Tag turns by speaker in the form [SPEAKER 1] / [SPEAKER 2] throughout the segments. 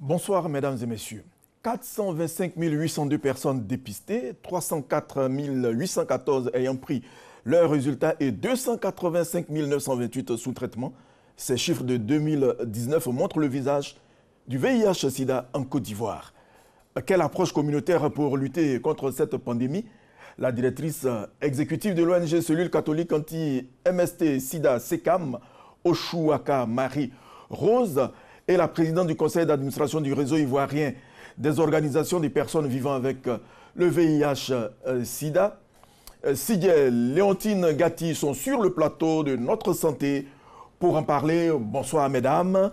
[SPEAKER 1] Bonsoir mesdames et messieurs. 425 802 personnes dépistées, 304 814 ayant pris leurs résultats et 285 928 sous traitement. Ces chiffres de 2019 montrent le visage du VIH-Sida en Côte d'Ivoire. Quelle approche communautaire pour lutter contre cette pandémie? La directrice exécutive de l'ONG Cellule catholique anti-MST-Sida SECAM, Oshouaka Marie-Rose, et la présidente du conseil d'administration du réseau ivoirien des organisations des personnes vivant avec le VIH-Sida, Sidiel, Léontine Gatti sont sur le plateau de Notre Santé pour en parler. Bonsoir mesdames.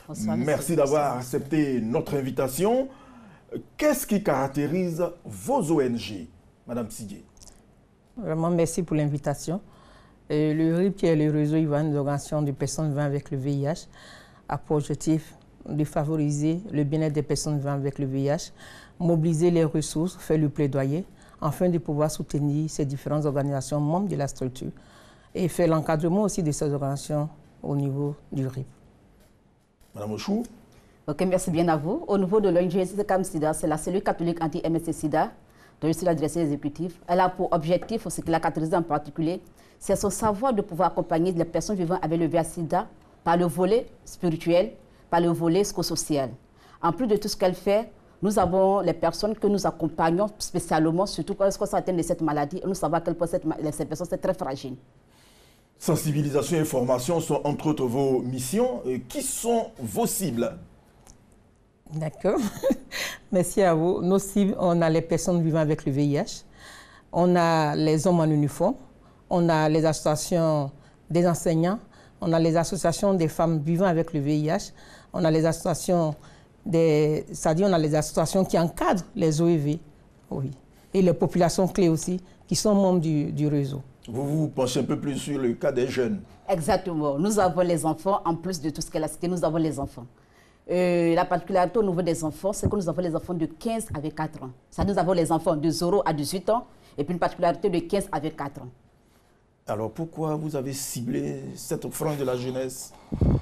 [SPEAKER 1] Bonsoir, merci d'avoir accepté notre invitation. Qu'est-ce qui caractérise vos ONG, Madame Sidiel?
[SPEAKER 2] Vraiment, merci pour l'invitation. Le RIP, qui est le réseau ivoirien des organisations des personnes vivant avec le VIH, a pour objectif de favoriser le bien-être des personnes vivant avec le VIH, mobiliser les ressources, faire le plaidoyer, afin de pouvoir soutenir ces différentes organisations membres de la structure et faire l'encadrement aussi de ces organisations au niveau du RIP.
[SPEAKER 1] Madame Ochou.
[SPEAKER 3] Ok, merci bien à vous. Au niveau de l'ONG SECAM-SIDA, c'est la cellule catholique anti-MST-Sida, dont je suis la directrice exécutive. Elle a pour objectif, ce qui la caractérise en particulier, c'est son savoir de pouvoir accompagner les personnes vivant avec le VIH-Sida par le volet spirituel, par le volet psychosocial. En plus de tout ce qu'elle fait, nous avons les personnes que nous accompagnons spécialement, surtout quand elles sont atteintes de cette maladie, et nous savons à quel point ces personnes sont très fragiles.
[SPEAKER 1] Sensibilisation et formation sont entre autres vos missions. Qui sont vos cibles?
[SPEAKER 2] D'accord. Merci à vous. Nos cibles, on a les personnes vivant avec le VIH, on a les hommes en uniforme, on a les associations des enseignants, on a les associations des femmes vivant avec le VIH, on a les associations c'est-à-dire on a les associations qui encadrent les OEV, oui, et les populations clés aussi, qui sont membres du réseau.
[SPEAKER 1] Vous vous penchez un peu plus sur le cas des jeunes.
[SPEAKER 3] Exactement. Nous avons les enfants, en plus de tout ce qu'elle a cité, nous avons les enfants. La particularité au niveau des enfants, c'est que nous avons les enfants de 15 à 24 ans. Ça, nous avons les enfants de 0 à 18 ans, et puis une particularité de 15 à 24 ans.
[SPEAKER 1] Alors pourquoi vous avez ciblé cette frange de la jeunesse?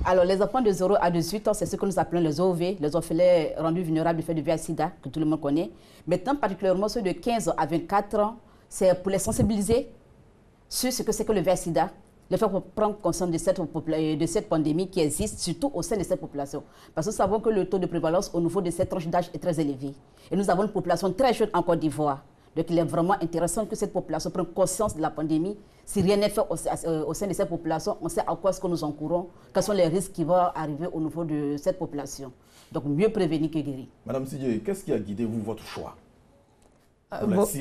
[SPEAKER 3] Alors les enfants de 0 à 18 ans, c'est ce que nous appelons les OV, les orphelins rendus vulnérables du fait du VIH-Sida, que tout le monde connaît. Maintenant, particulièrement ceux de 15 à 24 ans, c'est pour les sensibiliser sur ce que c'est que le VIH-Sida, les faire prendre conscience de cette pandémie qui existe, surtout au sein de cette population. Parce que nous savons que le taux de prévalence au niveau de cette tranche d'âge est très élevé. Et nous avons une population très jeune en Côte d'Ivoire. Donc il est vraiment intéressant que cette population prenne conscience de la pandémie. Si rien n'est fait au sein de cette population, on sait à quoi est-ce que nous encourons, quels sont les risques qui vont arriver au niveau de cette population. Donc mieux prévenir que guérir. Madame
[SPEAKER 1] Sidiel, qu'est-ce qui a guidé votre choix?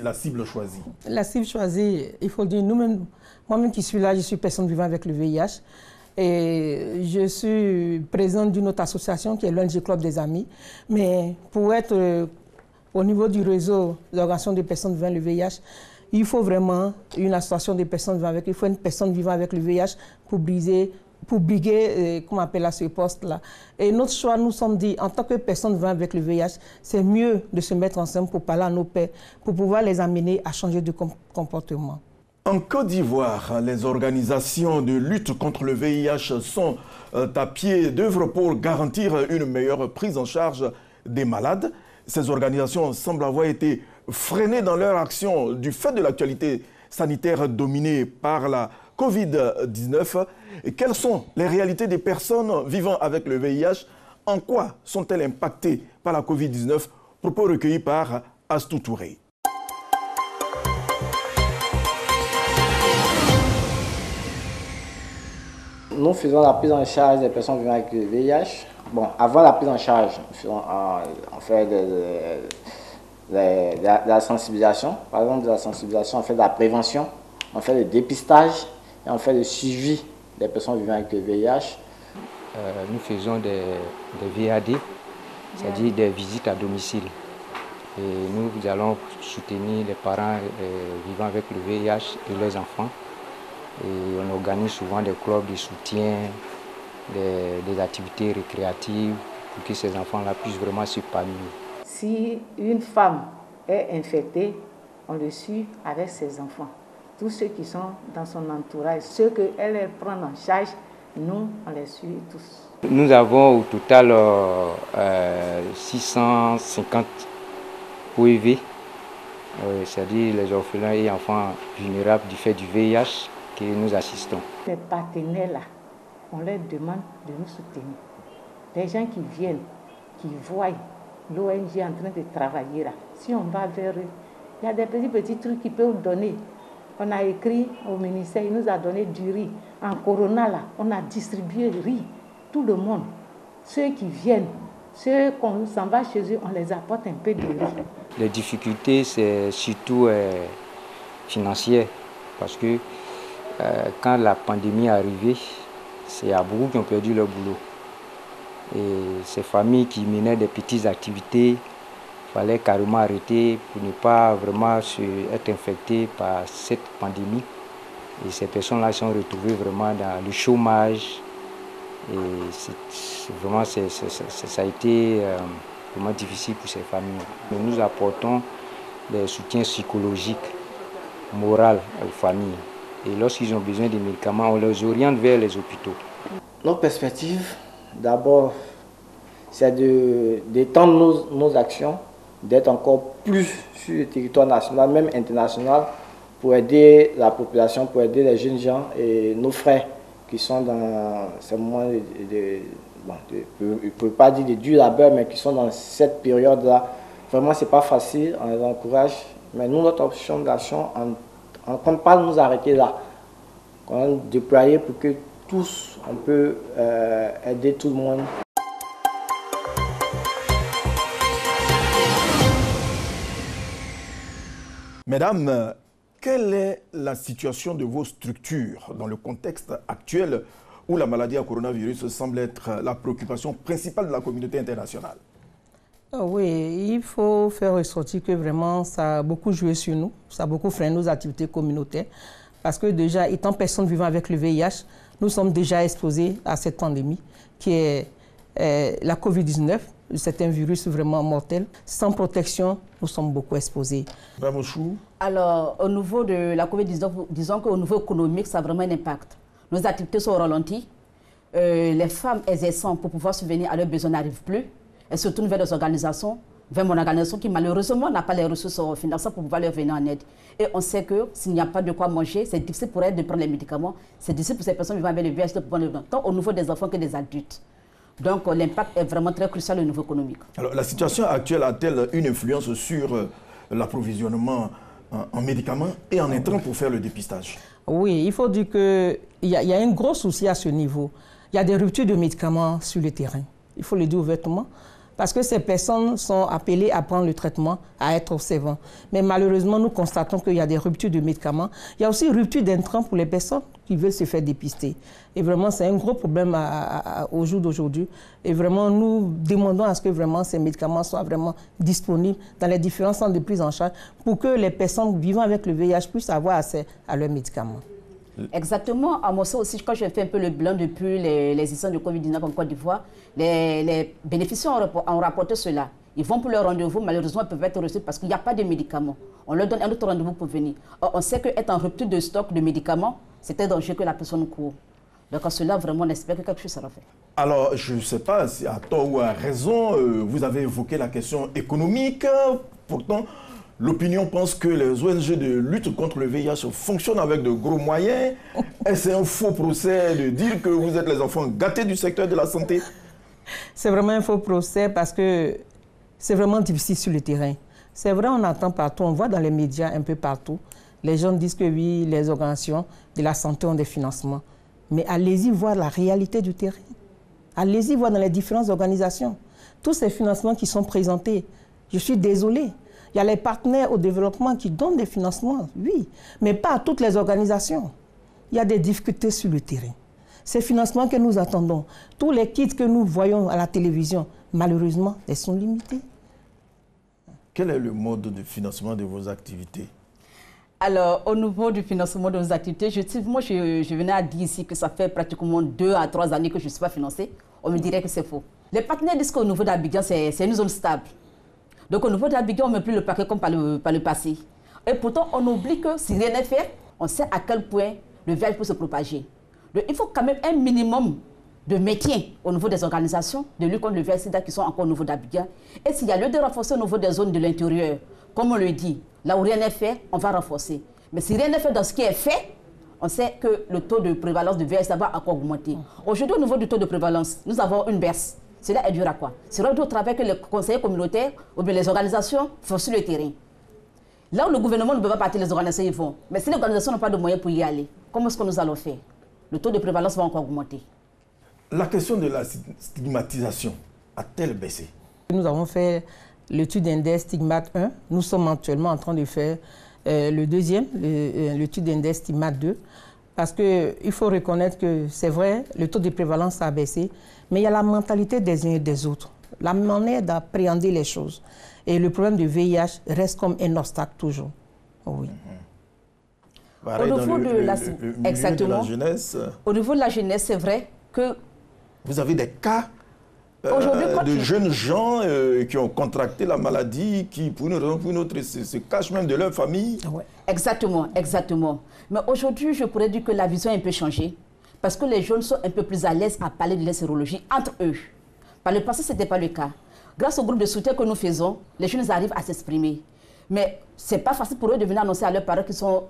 [SPEAKER 1] La cible choisie.
[SPEAKER 2] La cible choisie, il faut dire, nous-mêmes, moi-même qui suis là, je suis personne vivant avec le VIH. Et je suis présidente d'une autre association qui est l'ONG Club des Amis. Mais pour être au niveau du réseau d'organisations des personnes vivant avec le VIH, il faut vraiment une association des personnes vivant avec, il faut une personne vivant avec le VIH pour briguer, comment on appelle à ce poste-là. Et notre choix, nous sommes dit, en tant que personne vivant avec le VIH, c'est mieux de se mettre ensemble pour parler à nos pairs, pour pouvoir les amener à changer de comportement.
[SPEAKER 1] En Côte d'Ivoire, les organisations de lutte contre le VIH sont à pied d'œuvre pour garantir une meilleure prise en charge des malades. Ces organisations semblent avoir été freinées dans leur action du fait de l'actualité sanitaire dominée par la Covid-19. Et quelles sont les réalités des personnes vivant avec le VIH? En quoi sont-elles impactées par la Covid-19? Propos recueillis par Astou Touré.
[SPEAKER 4] Nous faisons la prise en charge des personnes vivant avec le VIH. Bon, avant la prise en charge, on fait de la sensibilisation. Par exemple, de la sensibilisation, on fait de la prévention, on fait le dépistage et on fait le suivi des personnes vivant avec le VIH.
[SPEAKER 5] Nous faisons des VAD, c'est-à-dire des visites à domicile. Et nous allons soutenir les parents vivant avec le VIH et leurs enfants. Et on organise souvent des clubs de soutien, des activités récréatives pour que ces enfants-là puissent vraiment s'épanouir.
[SPEAKER 6] Si une femme est infectée, on le suit avec ses enfants. Tous ceux qui sont dans son entourage, ceux qu'elle prend en charge, nous, on les suit tous.
[SPEAKER 5] Nous avons au total 650 OEV, c'est-à-dire les orphelins et enfants vulnérables du fait du VIH que nous assistons.
[SPEAKER 6] Les partenaires là, on leur demande de nous soutenir. Les gens qui viennent, qui voient l'ONG en train de travailler là, si on va vers eux, il y a des petits trucs qu'ils peuvent donner. On a écrit au ministère, il nous a donné du riz. En Corona là, on a distribué le riz. Tout le monde, ceux qui viennent, ceux qu'on s'en va chez eux, on les apporte un peu de riz.
[SPEAKER 5] Les difficultés, c'est surtout financière, parce que quand la pandémie est arrivée, c'est à beaucoup qui ont perdu leur boulot. Et ces familles qui menaient des petites activités, il fallait carrément arrêter pour ne pas vraiment être infectées par cette pandémie. Et ces personnes-là sont retrouvées vraiment dans le chômage. Et ça a été vraiment difficile pour ces familles. Nous apportons des soutiens psychologiques, moraux aux familles. Et lorsqu'ils ont besoin de médicaments, on les oriente vers les hôpitaux.
[SPEAKER 4] Nos perspectives, d'abord, c'est d'étendre nos actions, d'être encore plus sur le territoire national, même international, pour aider la population, pour aider les jeunes gens et nos frères qui sont dans ce moment je ne peux pas dire de dur labeur, mais qui sont dans cette période-là. Vraiment, ce n'est pas facile, on les encourage. Mais nous, notre option d'action, on ne compte pas nous arrêter là. On va déployer pour que tous, on peut aider tout le monde.
[SPEAKER 1] Mesdames, quelle est la situation de vos structures dans le contexte actuel où la maladie à coronavirus semble être la préoccupation principale de la communauté internationale?
[SPEAKER 2] Oui, il faut faire ressortir que vraiment ça a beaucoup joué sur nous, ça a beaucoup freiné nos activités communautaires parce que déjà, étant personnes vivant avec le VIH, nous sommes déjà exposés à cette pandémie qui est la COVID-19. C'est un virus vraiment mortel. Sans protection, nous sommes beaucoup exposés.
[SPEAKER 1] Madame Chou.
[SPEAKER 3] Alors, au niveau de la COVID-19, disons qu'au niveau économique, ça a vraiment un impact. Nos activités sont ralenties. Les femmes exerçant pour pouvoir subvenir à leurs besoins n'arrivent plus. Elles se tournent vers des organisations, vers mon organisation qui malheureusement n'a pas les ressources financières pour pouvoir leur venir en aide. Et on sait que s'il n'y a pas de quoi manger, c'est difficile pour elles de prendre les médicaments. C'est difficile pour ces personnes vivant avec le VIH de pouvoir le prendre, tant au niveau des enfants que des adultes. Donc l'impact est vraiment très crucial au niveau économique. Alors
[SPEAKER 1] la situation actuelle a-t-elle une influence sur l'approvisionnement en médicaments et en intrants pour faire le dépistage?
[SPEAKER 2] Oui, il faut dire qu'il y a un gros souci à ce niveau. Il y a des ruptures de médicaments sur le terrain. Il faut le dire ouvertement. Parce que ces personnes sont appelées à prendre le traitement, à être observants. Mais malheureusement, nous constatons qu'il y a des ruptures de médicaments. Il y a aussi rupture d'intrants pour les personnes qui veulent se faire dépister. Et vraiment, c'est un gros problème au jour d'aujourd'hui. Et vraiment, nous demandons à ce que vraiment ces médicaments soient vraiment disponibles dans les différents centres de prise en charge pour que les personnes vivant avec le VIH puissent avoir accès à leurs médicaments.
[SPEAKER 3] Exactement. À moi aussi, quand j'ai fait un peu le bilan depuis les incidents de Covid-19 en Côte d'Ivoire, les bénéficiaires ont rapporté cela. Ils vont pour leur rendez-vous, malheureusement, ils peuvent être reçus parce qu'il n'y a pas de médicaments. On leur donne un autre rendez-vous pour venir. Or, on sait qu'être en rupture de stock de médicaments, c'est un danger que la personne court. Donc, à cela, vraiment, on espère que quelque chose sera fait.
[SPEAKER 1] Alors, je ne sais pas si à tort ou à raison, vous avez évoqué la question économique. Pourtant, l'opinion pense que les ONG de lutte contre le VIH fonctionnent avec de gros moyens. Est-ce un faux procès de dire que vous êtes les enfants gâtés du secteur de la santé?
[SPEAKER 2] C'est vraiment un faux procès parce que c'est vraiment difficile sur le terrain. C'est vrai, on entend partout, on voit dans les médias un peu partout. Les gens disent que oui, les organisations de la santé ont des financements. Mais allez-y voir la réalité du terrain. Allez-y voir dans les différentes organisations. Tous ces financements qui sont présentés, je suis désolée. Il y a les partenaires au développement qui donnent des financements, oui, mais pas à toutes les organisations. Il y a des difficultés sur le terrain. Ces financements que nous attendons, tous les kits que nous voyons à la télévision, malheureusement, ils sont limités.
[SPEAKER 1] Quel est le mode de financement de vos activités?
[SPEAKER 3] Alors, au niveau du financement de nos activités, je venais à dire ici que ça fait pratiquement 2 à 3 années que je ne suis pas financée. On me dirait que c'est faux. Les partenaires disent qu'au niveau d'Abidjan, c'est une zone stable. Donc au niveau d'Abidjan, on ne met plus le paquet comme par le passé. Et pourtant, on oublie que si rien n'est fait, on sait à quel point le VIH peut se propager. Donc, il faut quand même un minimum de maintien au niveau des organisations de lutte contre le VIH-Sida qui sont encore au niveau d'Abidjan. Et s'il y a lieu de renforcer au niveau des zones de l'intérieur, comme on le dit, là où rien n'est fait, on va renforcer. Mais si rien n'est fait dans ce qui est fait, on sait que le taux de prévalence de VIH va encore augmenter. Aujourd'hui, au niveau du taux de prévalence, nous avons une baisse. Cela est dû à quoi? C'est dû au travail que les conseillers communautaires ou bien les organisations font sur le terrain. Là où le gouvernement ne peut pas partir, les organisations y vont. Mais si les organisations n'ont pas de moyens pour y aller, comment est-ce que nous allons faire? Le taux de prévalence va encore augmenter.
[SPEAKER 1] La question de la stigmatisation a-t-elle baissé?
[SPEAKER 2] Nous avons fait l'étude d'index stigmate 1. Nous sommes actuellement en train de faire le deuxième, l'étude d'index stigmate 2. Parce qu'il faut reconnaître que c'est vrai, le taux de prévalence a baissé, mais il y a la mentalité des uns et des autres, la manière d'appréhender les choses. Et le problème du VIH reste comme un obstacle toujours. Oui.
[SPEAKER 1] Pareil, au niveau de la jeunesse.
[SPEAKER 3] Au niveau de la jeunesse, c'est vrai que...
[SPEAKER 1] Vous avez des cas de jeunes gens qui ont contracté la maladie, qui, pour une raison ou pour une autre, se cachent même de leur famille.
[SPEAKER 3] Ouais. Exactement, exactement. Mais aujourd'hui, je pourrais dire que la vision a un peu changé, parce que les jeunes sont un peu plus à l'aise à parler de la sérologie entre eux. Par le passé, ce n'était pas le cas. Grâce au groupe de soutien que nous faisons, les jeunes arrivent à s'exprimer. Mais ce n'est pas facile pour eux de venir annoncer à leurs parents qu'ils sont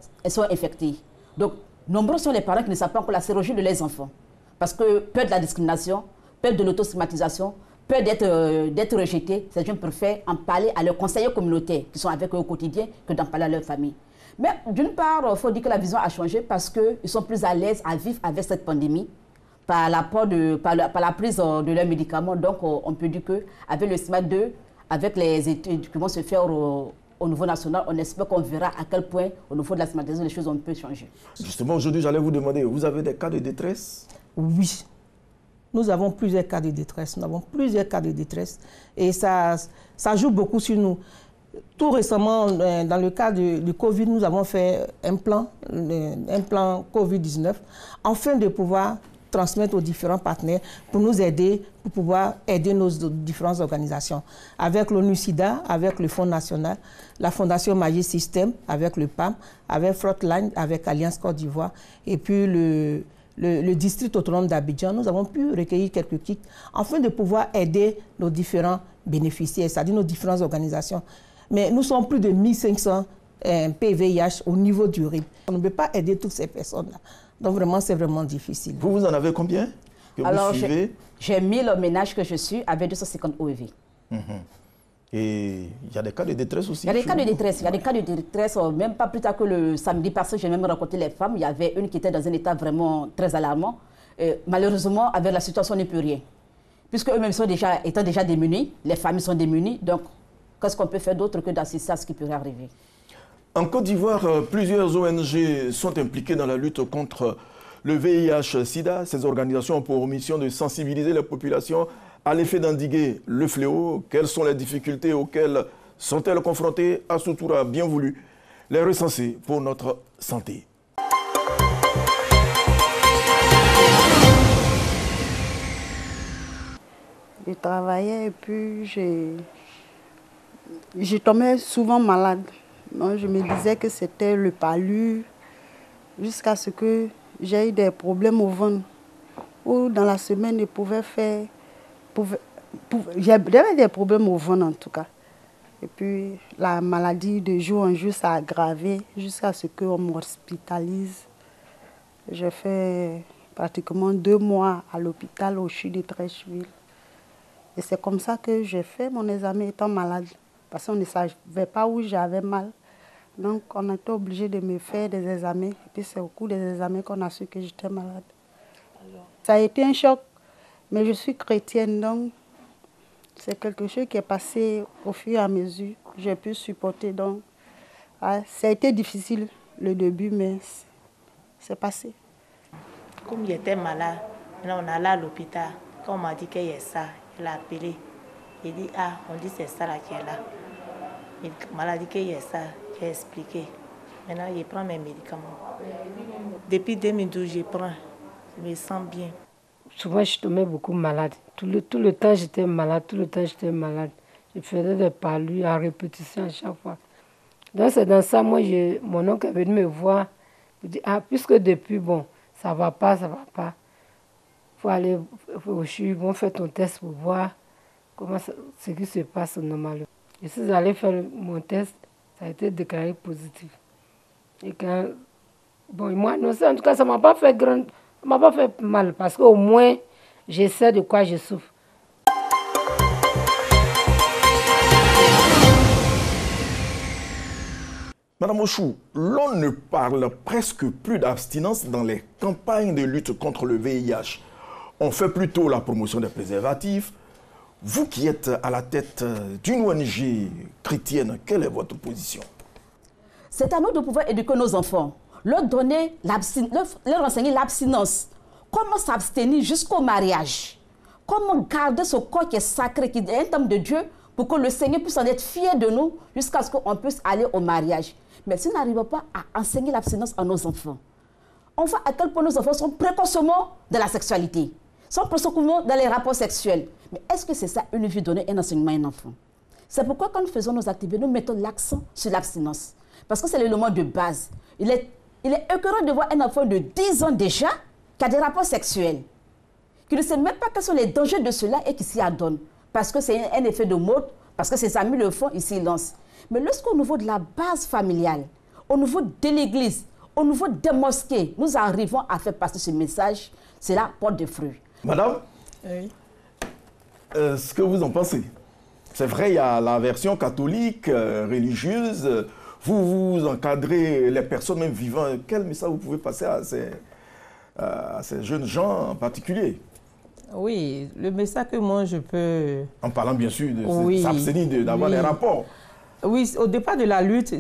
[SPEAKER 3] infectés. Donc, nombreux sont les parents qui ne savent pas encore la sérologie de leurs enfants. Parce que peur de la discrimination, peur de l'autostigmatisation, peur d'être rejetés, ces jeunes préfèrent en parler à leurs conseillers communautaires qui sont avec eux au quotidien que d'en parler à leur famille. Mais d'une part, il faut dire que la vision a changé parce qu'ils sont plus à l'aise à vivre avec cette pandémie par la prise de leurs médicaments. Donc, on peut dire qu'avec le SMAT 2, avec les études qui vont se faire au niveau national, on espère qu'on verra à quel point, au niveau de la stigmatisation, les choses ont un peu changé.
[SPEAKER 1] Justement, aujourd'hui, j'allais vous demander, vous avez des cas de détresse?
[SPEAKER 2] Oui. Nous avons plusieurs cas de détresse. Nous avons plusieurs cas de détresse. Et ça joue beaucoup sur nous. Tout récemment, dans le cas du Covid, nous avons fait un plan Covid-19, afin de pouvoir transmettre aux différents partenaires pour nous aider, pour pouvoir aider nos différentes organisations. Avec l'ONU-SIDA, avec le Fonds national, la Fondation Magic System, avec le PAM, avec Frontline, avec Alliance Côte d'Ivoire, et puis le district autonome d'Abidjan, nous avons pu recueillir quelques kits afin de pouvoir aider nos différents bénéficiaires, c'est-à-dire nos différentes organisations. Mais nous sommes plus de 1500 PVIH au niveau du RIB. On ne peut pas aider toutes ces personnes-là. Donc vraiment, c'est vraiment difficile.
[SPEAKER 1] Vous en avez combien que
[SPEAKER 3] Alors,
[SPEAKER 1] vous suivez?
[SPEAKER 3] J'ai 1000 ménages que je suis avec 250 OEV.
[SPEAKER 1] Et il y a des cas de détresse aussi?
[SPEAKER 3] Il y a des cas de détresse. Il y a des cas de détresse, même pas plus tard que le samedi passé, j'ai même rencontré les femmes. Il y avait une qui était dans un état vraiment très alarmant. Malheureusement, avec la situation, on ne peut rien. Puisque eux-mêmes étant déjà démunis, les familles sont démunies. Donc, qu'est-ce qu'on peut faire d'autre que d'assister à ce qui pourrait arriver?
[SPEAKER 1] En Côte d'Ivoire, plusieurs ONG sont impliquées dans la lutte contre le VIH-Sida. Ces organisations ont pour mission de sensibiliser la population à l'effet d'endiguer le fléau. Quelles sont les difficultés auxquelles sont-elles confrontées? Astou a bien voulu les recenser pour notre santé.
[SPEAKER 7] Je travaillais et puis je tombais souvent malade. Donc, je me disais que c'était le palu, jusqu'à ce que j'ai eu des problèmes au ventre. Ou dans la semaine, je pouvais faire... J'avais des problèmes au ventre en tout cas. Et puis la maladie de jour en jour s'est aggravée jusqu'à ce qu'on m'hospitalise. J'ai fait pratiquement 2 mois à l'hôpital au CHU de Treichville. Et c'est comme ça que j'ai fait mon examen étant malade. Parce qu'on ne savait pas où j'avais mal. Donc, on a été obligé de me faire des examens. Et puis, c'est au cours des examens qu'on a su que j'étais malade. Ça a été un choc. Mais je suis chrétienne, donc c'est quelque chose qui est passé au fur et à mesure. J'ai pu supporter. Donc, ça a été difficile le début, mais c'est passé.
[SPEAKER 6] Comme j'étais malade, on est allé à l'hôpital. Quand on m'a dit qu'il y a ça, il a appelé. Il dit, on dit c'est ça là qui est là. Il m'a dit qu'il y a ça, j'ai expliqué. Maintenant, je prends mes médicaments. Depuis 2012, je prends. Je me sens bien.
[SPEAKER 8] Souvent, je tombais beaucoup malade. Tout le temps, j'étais malade. Je faisais des palus à répétition à chaque fois. Donc, c'est dans ça, mon oncle est venu me voir. Il dit, puisque depuis, ça va pas, ça va pas. Il faut aller au CHU, ils vont faire ton test pour voir comment ce qui se passe normalement. Je suis allée faire mon test, ça a été déclaré positif. Et quand, bon, moi, non, en tout cas, ça ne m'a pas fait mal, parce qu'au moins, je sais de quoi je souffre.
[SPEAKER 1] Madame Ochou, l'on ne parle presque plus d'abstinence dans les campagnes de lutte contre le VIH. On fait plutôt la promotion des préservatifs. Vous qui êtes à la tête d'une ONG chrétienne, quelle est votre position?
[SPEAKER 3] C'est à nous de pouvoir éduquer nos enfants, leur enseigner l'abstinence. Comment s'abstenir jusqu'au mariage? Comment garder ce corps qui est sacré, qui est un temple de Dieu, pour que le Seigneur puisse en être fier de nous jusqu'à ce qu'on puisse aller au mariage. Mais si nous n'arrivons pas à enseigner l'abstinence à nos enfants, on voit à quel point nos enfants sont précocement dans la sexualité, sont précocement dans les rapports sexuels. Mais est-ce que c'est ça une vie donnée, un enseignement à un enfant? C'est pourquoi quand nous faisons nos activités, nous mettons l'accent sur l'abstinence. Parce que c'est l'élément de base. Il est écœurant de voir un enfant de 10 ans déjà qui a des rapports sexuels, qui ne sait même pas quels sont les dangers de cela et qui s'y adonne. Parce que c'est un effet de mode, parce que ses amis le font, ils s'y lancent. Mais lorsqu'au niveau de la base familiale, au niveau de l'église, au niveau des mosquées, nous arrivons à faire passer ce message, cela porte des fruits.
[SPEAKER 1] Madame,
[SPEAKER 2] oui.
[SPEAKER 1] Ce que vous en pensez? C'est vrai, il y a la version catholique, religieuse. Vous encadrez les personnes même vivantes. Quel message vous pouvez passer à ces jeunes gens en particulier?
[SPEAKER 2] Oui, le message que moi je peux...
[SPEAKER 1] En parlant bien sûr de s'abstenir d'avoir des rapports.
[SPEAKER 2] Oui, au départ de la lutte,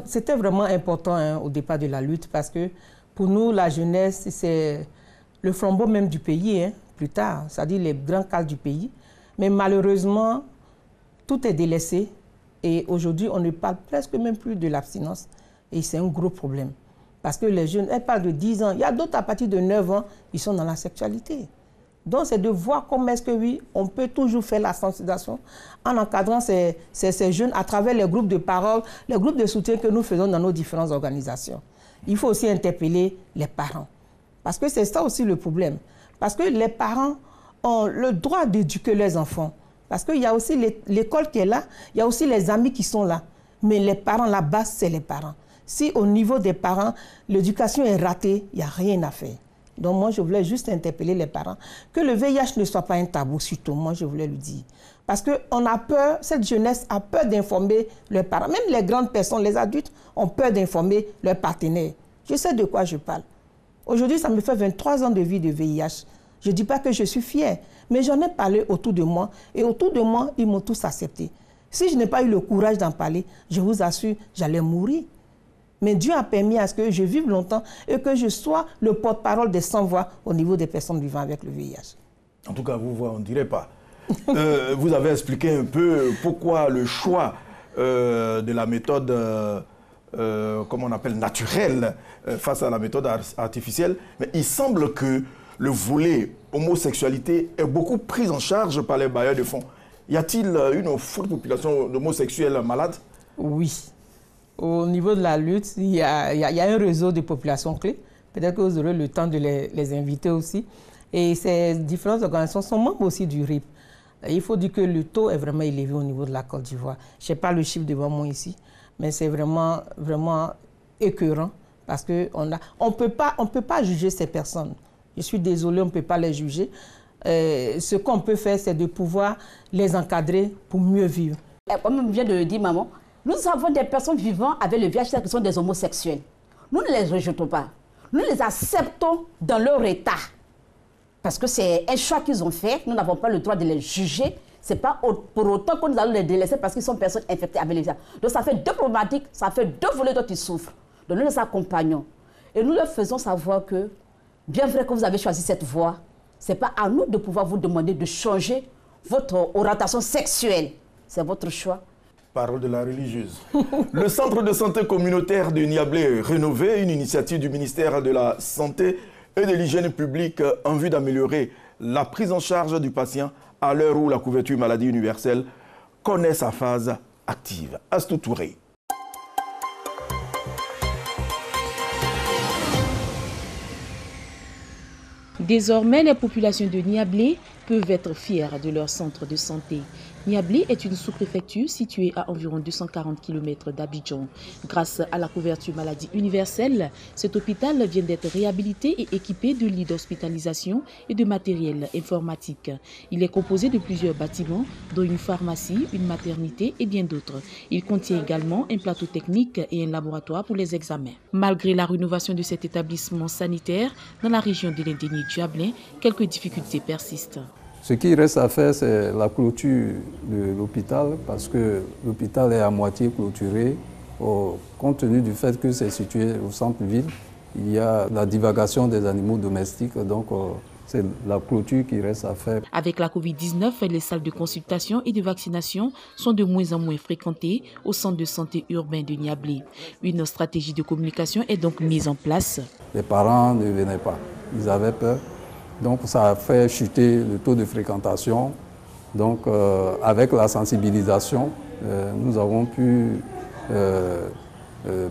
[SPEAKER 2] c'était vraiment important hein, au départ de la lutte parce que pour nous, la jeunesse, c'est le flambeau même du pays, hein, plus tard, c'est-à-dire les grands cadres du pays. Mais malheureusement, tout est délaissé et aujourd'hui, on ne parle presque même plus de l'abstinence et c'est un gros problème. Parce que les jeunes, elles parlent de 10 ans, il y a d'autres à partir de 9 ans, ils sont dans la sexualité. Donc, c'est de voir comment est-ce que, oui, on peut toujours faire la sensibilisation en encadrant ces jeunes à travers les groupes de parole, les groupes de soutien que nous faisons dans nos différentes organisations. Il faut aussi interpeller les parents. Parce que c'est ça aussi le problème. Parce que les parents ont le droit d'éduquer leurs enfants. Parce qu'il y a aussi l'école qui est là, il y a aussi les amis qui sont là. Mais les parents, la base, c'est les parents. Si au niveau des parents, l'éducation est ratée, il n'y a rien à faire. Donc moi, je voulais juste interpeller les parents. Que le VIH ne soit pas un tabou, surtout, moi, je voulais le dire. Parce qu'on a peur, cette jeunesse a peur d'informer leurs parents. Même les grandes personnes, les adultes, ont peur d'informer leurs partenaires. Je sais de quoi je parle. Aujourd'hui, ça me fait 23 ans de vie de VIH. Je ne dis pas que je suis fière, mais j'en ai parlé autour de moi. Et autour de moi, ils m'ont tous accepté. Si je n'ai pas eu le courage d'en parler, je vous assure, j'allais mourir. Mais Dieu a permis à ce que je vive longtemps et que je sois le porte-parole des sans-voix au niveau des personnes vivant avec le VIH.
[SPEAKER 1] En tout cas, vous voyez, on ne dirait pas. Vous avez expliqué un peu pourquoi le choix de la méthode, comment on appelle, naturelle, face à la méthode artificielle. Mais il semble que le volet homosexualité est beaucoup pris en charge par les bailleurs de fonds. Y a-t-il une forte population d'homosexuels malades?
[SPEAKER 2] Oui. Au niveau de la lutte, il y a un réseau de populations clés. Peut-être que vous aurez le temps de les inviter aussi. Et ces différentes organisations sont membres aussi du RIP. Il faut dire que le taux est vraiment élevé au niveau de la Côte d'Ivoire. Je n'ai pas le chiffre devant moi ici, mais c'est vraiment, vraiment écœurant parce qu'on ne peut pas juger ces personnes. Je suis désolée, on ne peut pas les juger. Ce qu'on peut faire, c'est de pouvoir les encadrer pour mieux vivre.
[SPEAKER 3] Comme vient de le dire maman, nous avons des personnes vivant avec le VIH qui sont des homosexuels. Nous ne les rejetons pas. Nous les acceptons dans leur état. Parce que c'est un choix qu'ils ont fait. Nous n'avons pas le droit de les juger. Ce n'est pas pour autant que nous allons les délaisser parce qu'ils sont personnes infectées avec le VIH. Donc ça fait deux problématiques, ça fait deux volets dont ils souffrent. Donc nous les accompagnons. Et nous leur faisons savoir que, bien vrai que vous avez choisi cette voie, ce n'est pas à nous de pouvoir vous demander de changer votre orientation sexuelle. C'est votre choix.
[SPEAKER 1] Parole de la religieuse. Le centre de santé communautaire de Niablé rénové, une initiative du ministère de la Santé et de l'Hygiène publique en vue d'améliorer la prise en charge du patient à l'heure où la couverture maladie universelle connaît sa phase active. Astou Touré.
[SPEAKER 9] Désormais, les populations de Niablé peuvent être fières de leur centre de santé. Niablé est une sous-préfecture située à environ 240 km d'Abidjan. Grâce à la couverture maladie universelle, cet hôpital vient d'être réhabilité et équipé de lits d'hospitalisation et de matériel informatique. Il est composé de plusieurs bâtiments, dont une pharmacie, une maternité et bien d'autres. Il contient également un plateau technique et un laboratoire pour les examens. Malgré la rénovation de cet établissement sanitaire, dans la région de l'Indéni-Diablin, quelques difficultés persistent.
[SPEAKER 10] Ce qui reste à faire, c'est la clôture de l'hôpital, parce que l'hôpital est à moitié clôturé. Compte tenu du fait que c'est situé au centre-ville, il y a la divagation des animaux domestiques, donc c'est la clôture qui reste à faire.
[SPEAKER 9] Avec la Covid-19, les salles de consultation et de vaccination sont de moins en moins fréquentées au centre de santé urbain de Niablé. Une stratégie de communication est donc mise en place.
[SPEAKER 10] Les parents ne venaient pas, ils avaient peur. Donc ça a fait chuter le taux de fréquentation. Donc avec la sensibilisation, nous avons pu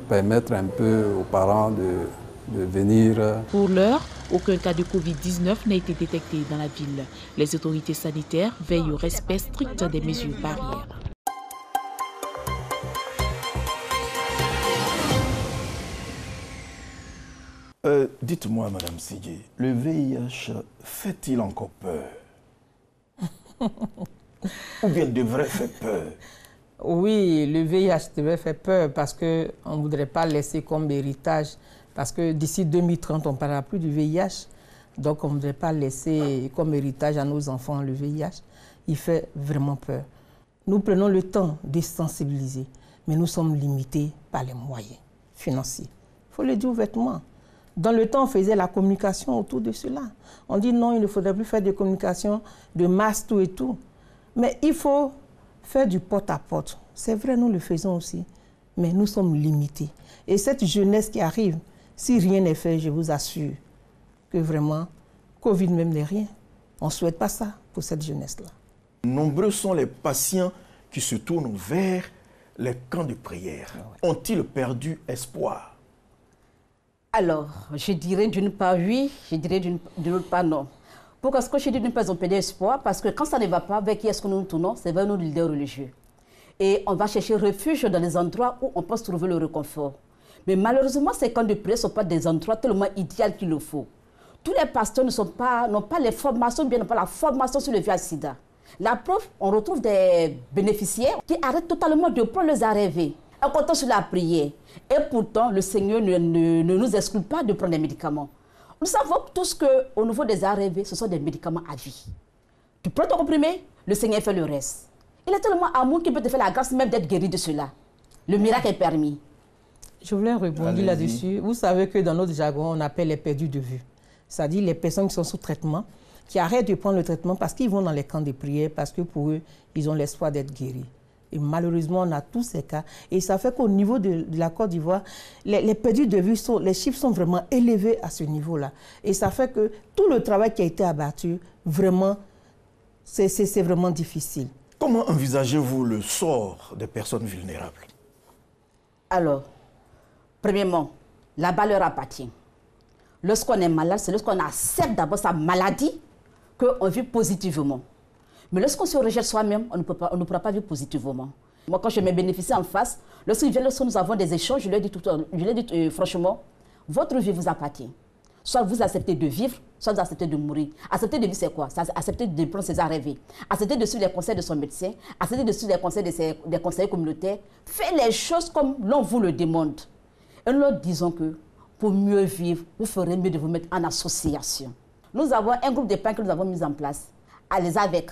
[SPEAKER 10] permettre un peu aux parents de venir.
[SPEAKER 9] Pour l'heure, aucun cas de Covid-19 n'a été détecté dans la ville. Les autorités sanitaires veillent au respect strict des mesures barrières.
[SPEAKER 1] Dites-moi, Madame Sidje, le VIH fait-il encore peur? Ou bien devrait faire peur?
[SPEAKER 2] Oui, le VIH devrait faire peur parce qu'on ne voudrait pas laisser comme héritage, parce que d'ici 2030, on ne parlera plus du VIH. Donc, on ne voudrait pas laisser comme héritage à nos enfants le VIH. Il fait vraiment peur. Nous prenons le temps de sensibiliser, mais nous sommes limités par les moyens financiers. Il faut le dire ouvertement. Dans le temps, on faisait la communication autour de cela. On dit non, il ne faudrait plus faire de communication, de masse, tout et tout. Mais il faut faire du porte-à-porte. C'est vrai, nous le faisons aussi. Mais nous sommes limités. Et cette jeunesse qui arrive, si rien n'est fait, je vous assure que vraiment, Covid même n'est rien. On ne souhaite pas ça pour cette jeunesse-là.
[SPEAKER 1] Nombreux sont les patients qui se tournent vers les camps de prière. Ont-ils perdu espoir?
[SPEAKER 3] Alors, je dirais d'une part oui, je dirais d'une autre part non. Pourquoi est-ce que je dis d'une part ils ont perdu espoir? Parce que quand ça ne va pas, vers qui est-ce que nous nous tournons? C'est vers nos leaders religieux. Et on va chercher refuge dans les endroits où on peut trouver le réconfort. Mais malheureusement, ces camps de prière ne sont pas des endroits tellement idéaux qu'il le faut. Tous les pasteurs n'ont pas les formations, bien n'ont pas la formation sur le VIH/SIDA. La preuve, on retrouve des bénéficiaires qui arrêtent totalement de prendre les ARV. En comptant sur la prière. Et pourtant, le Seigneur ne nous exclut pas de prendre des médicaments. Nous savons tous qu'au niveau des ARV, ce sont des médicaments à vie. Tu prends ton comprimé, le Seigneur fait le reste. Il est tellement amour qu'il peut te faire la grâce même d'être guéri de cela. Le miracle est permis.
[SPEAKER 2] Je voulais rebondir là-dessus. Vous savez que dans notre jargon, on appelle les perdus de vue. C'est-à-dire les personnes qui sont sous traitement, qui arrêtent de prendre le traitement parce qu'ils vont dans les camps de prière, parce que pour eux, ils ont l'espoir d'être guéris. Et malheureusement, on a tous ces cas. Et ça fait qu'au niveau de la Côte d'Ivoire, les perdus de vue, les chiffres sont vraiment élevés à ce niveau-là. Et ça fait que tout le travail qui a été abattu, vraiment, c'est vraiment difficile.
[SPEAKER 1] Comment envisagez-vous le sort des personnes vulnérables?
[SPEAKER 3] Alors, premièrement, là-bas leur appartient. Lorsqu'on est malade, c'est lorsqu'on accepte d'abord sa maladie qu'on vit positivement. Mais lorsqu'on se rejette soi-même, on ne pourra pas vivre positivement. Moi, quand je me bénéficie en face, lorsque nous avons des échanges, je leur dis franchement, votre vie vous appartient. Soit vous acceptez de vivre, soit vous acceptez de mourir. Accepter de vivre, c'est quoi? Accepter de prendre ses ARV. Accepter de suivre les conseils de son médecin. Accepter de suivre les conseils des conseillers communautaires. Faites les choses comme l'on vous le demande. Et nous leur disons que pour mieux vivre, vous ferez mieux de vous mettre en association. Nous avons un groupe de pain que nous avons mis en place, à les avec.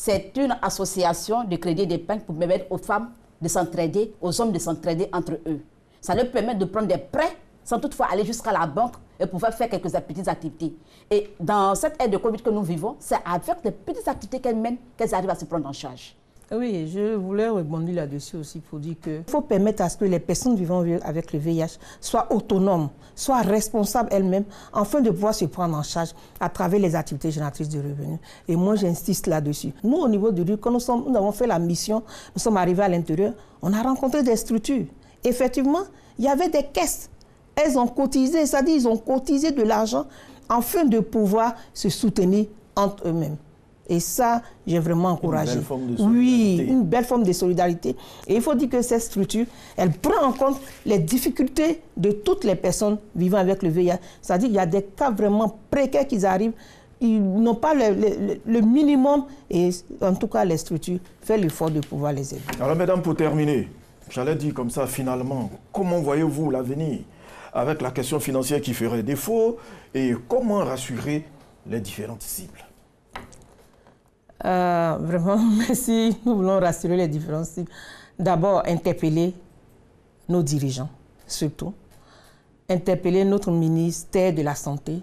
[SPEAKER 3] C'est une association de crédit d'épargne pour permettre aux femmes de s'entraider, aux hommes de s'entraider entre eux. Ça leur permet de prendre des prêts sans toutefois aller jusqu'à la banque et pouvoir faire quelques petites activités. Et dans cette ère de Covid que nous vivons, c'est avec les petites activités qu'elles mènent qu'elles arrivent à se prendre en charge.
[SPEAKER 2] Oui, je voulais rebondir là-dessus aussi pour dire qu'il faut permettre à ce que les personnes vivant avec le VIH soient autonomes, soient responsables elles-mêmes, afin de pouvoir se prendre en charge à travers les activités génératrices de revenus. Et moi, j'insiste là-dessus. Nous, au niveau du RUC, quand nous avons fait la mission, nous sommes arrivés à l'intérieur, on a rencontré des structures. Effectivement, il y avait des caisses. Elles ont cotisé, c'est-à-dire ils ont cotisé de l'argent afin de pouvoir se soutenir entre eux-mêmes. Et ça, j'ai vraiment encouragé.
[SPEAKER 1] Une belle forme de solidarité.
[SPEAKER 2] Oui, une belle forme de solidarité. Et il faut dire que cette structure, elle prend en compte les difficultés de toutes les personnes vivant avec le VIH. C'est-à-dire qu'il y a des cas vraiment précaires qui arrivent, ils n'ont pas le minimum. Et en tout cas, les structures font l'effort de pouvoir les aider.
[SPEAKER 1] Alors, mesdames, pour terminer, j'allais dire comme ça, finalement, comment voyez-vous l'avenir avec la question financière qui ferait défaut et comment rassurer les différentes cibles?
[SPEAKER 2] Vraiment, merci. Nous voulons rassurer les différents cibles. D'abord, interpeller nos dirigeants, surtout. Interpeller notre ministère de la Santé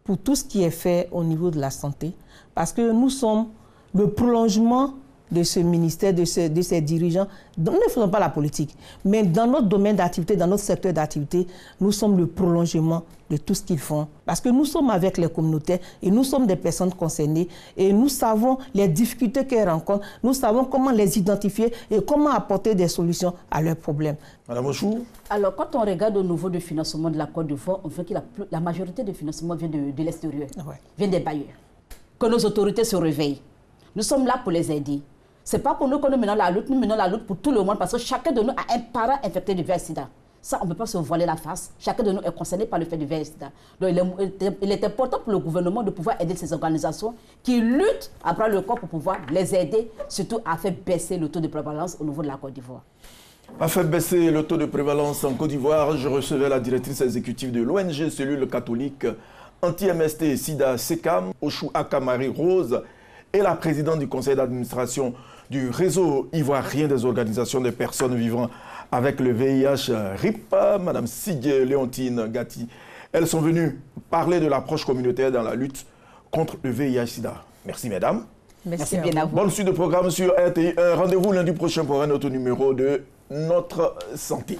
[SPEAKER 2] pour tout ce qui est fait au niveau de la santé. Parce que nous sommes le prolongement de ce ministère, de ces dirigeants. Nous ne faisons pas la politique, mais dans notre domaine d'activité, dans notre secteur d'activité, nous sommes le prolongement de tout ce qu'ils font. Parce que nous sommes avec les communautés et nous sommes des personnes concernées et nous savons les difficultés qu'elles rencontrent, nous savons comment les identifier et comment apporter des solutions à leurs problèmes.
[SPEAKER 1] Madame Ochou?
[SPEAKER 3] Alors, quand on regarde au niveau du financement de la Côte d'Ivoire, on voit que la majorité des financements vient de l'extérieur, vient des bailleurs. Que nos autorités se réveillent. Nous sommes là pour les aider. Ce n'est pas pour nous que nous menons la lutte, nous menons la lutte pour tout le monde parce que chacun de nous a un parent infecté du VIH-Sida. Ça, on ne peut pas se voiler la face. Chacun de nous est concerné par le fait du VIH-Sida. Donc, il est important pour le gouvernement de pouvoir aider ces organisations qui luttent à bras le corps pour pouvoir les aider, surtout à faire baisser le taux de prévalence au niveau de la Côte d'Ivoire.
[SPEAKER 1] À faire baisser le taux de prévalence en Côte d'Ivoire, je recevais la directrice exécutive de l'ONG Cellule catholique anti-MST SIDA SECAM, Ochou Akamari Rose, et la présidente du conseil d'administration du réseau ivoirien des organisations des personnes vivant avec le VIH RIP, Mme Sigue Léontine Gatti. Elles sont venues parler de l'approche communautaire dans la lutte contre le VIH-Sida. Merci mesdames.
[SPEAKER 3] Merci bien à vous.
[SPEAKER 1] Bonne suite de programme sur RTI1. Rendez-vous lundi prochain pour un autre numéro de Notre Santé.